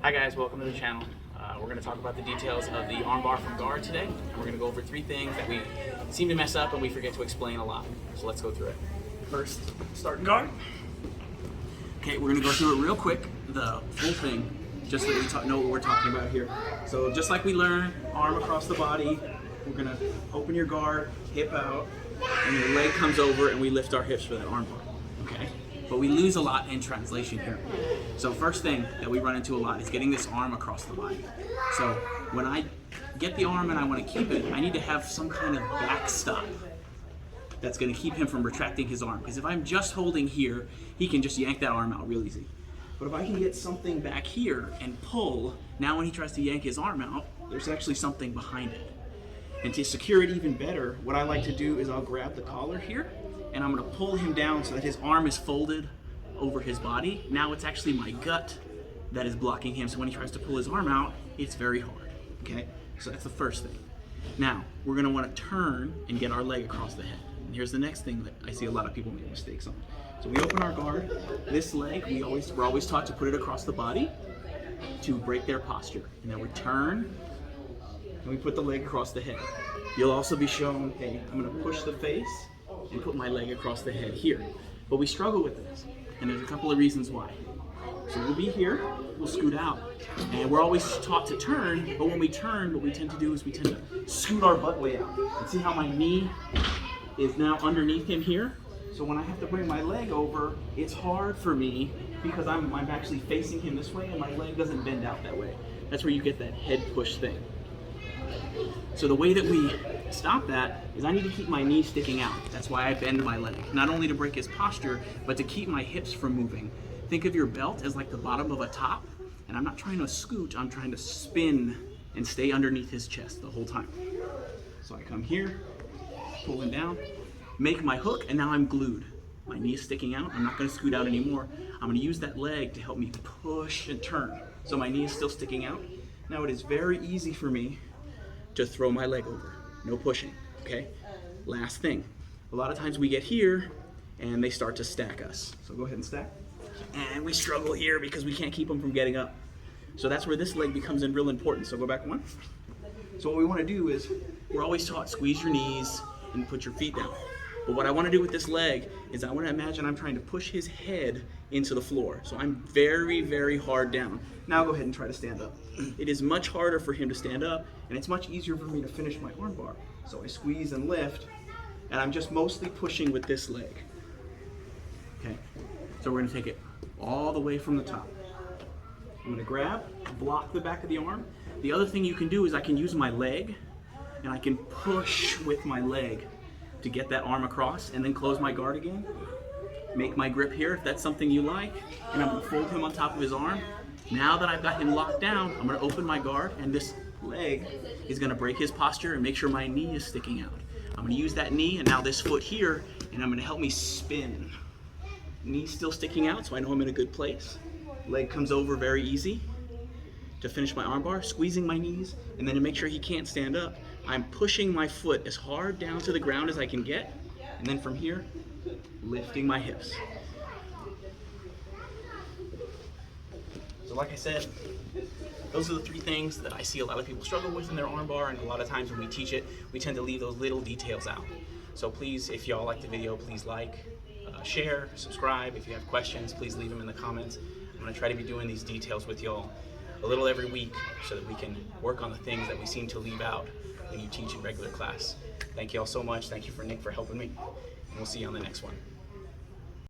Hi guys, welcome to the channel. We're going to talk about the details of the armbar from guard today, and we're going to go over 3 things that we seem to mess up and we forget to explain a lot. So let's go through it. First, start in guard. Okay, we're going to go through it real quick, the full thing, just so that we know what we're talking about here. So just like we learned, arm across the body, we're going to open your guard, hip out, and your leg comes over and we lift our hips for that armbar. Okay? But we lose a lot in translation here. So first thing that we run into a lot is getting this arm across the body. So when I get the arm and I want to keep it, I need to have some kind of backstop that's going to keep him from retracting his arm. Because if I'm just holding here, he can just yank that arm out real easy. But if I can get something back here and pull, now when he tries to yank his arm out, there's actually something behind it. And to secure it even better, what I like to do is I'll grab the collar here and I'm going to pull him down so that his arm is folded over his body. Now it's actually my gut that is blocking him, so when he tries to pull his arm out, it's very hard. Okay, so that's the first thing. Now we're going to want to turn and get our leg across the head. And here's the next thing that I see a lot of people make mistakes on. So we open our guard. This leg, we're always taught to put it across the body to break their posture. And then we turn and we put the leg across the head. You'll also be shown, hey, I'm going to push the face and put my leg across the head here. But we struggle with this, and there's a couple of reasons why. So we'll be here, we'll scoot out, and we're always taught to turn, but when we turn, what we tend to do is we tend to scoot our butt way out. And see how my knee is now underneath him here? So when I have to bring my leg over, it's hard for me because I'm actually facing him this way and my leg doesn't bend out that way. That's where you get that head push thing. So the way that we stop that is I need to keep my knee sticking out. That's why I bend my leg. Not only to break his posture, but to keep my hips from moving. Think of your belt as like the bottom of a top, and I'm not trying to scoot, I'm trying to spin and stay underneath his chest the whole time. So I come here, pull him down, make my hook, and now I'm glued. My knee is sticking out, I'm not gonna scoot out anymore. I'm gonna use that leg to help me push and turn. So my knee is still sticking out. Now it is very easy for me to throw my leg over. No pushing, okay? Last thing. A lot of times we get here and they start to stack us. So go ahead and stack. And we struggle here because we can't keep them from getting up. So that's where this leg becomes in real important. So go back one. So what we want to do is, we're always taught squeeze your knees and put your feet down. But what I want to do with this leg is I want to imagine I'm trying to push his head into the floor. So I'm very, very hard down. Now go ahead and try to stand up. It is much harder for him to stand up, and it's much easier for me to finish my arm bar. So I squeeze and lift, and I'm just mostly pushing with this leg. Okay, so we're gonna take it all the way from the top. I'm gonna grab, block the back of the arm. The other thing you can do is I can use my leg, and I can push with my leg to get that arm across, and then close my guard again. Make my grip here if that's something you like, and I'm gonna fold him on top of his arm. Now that I've got him locked down, I'm gonna open my guard, and this leg is gonna break his posture and make sure my knee is sticking out. I'm gonna use that knee and now this foot here, and I'm gonna help me spin. Knee still sticking out, so I know I'm in a good place. Leg comes over very easy to finish my arm bar, squeezing my knees, and then to make sure he can't stand up, I'm pushing my foot as hard down to the ground as I can get, and then from here, lifting my hips. So like I said, those are the 3 things that I see a lot of people struggle with in their arm bar, and a lot of times when we teach it, we tend to leave those little details out. So please, if y'all like the video, please like, share, subscribe. If you have questions, please leave them in the comments. I'm gonna try to be doing these details with y'all a little every week so that we can work on the things that we seem to leave out when you teach in regular class. Thank you all so much. Thank you for Nick for helping me. And we'll see you on the next one.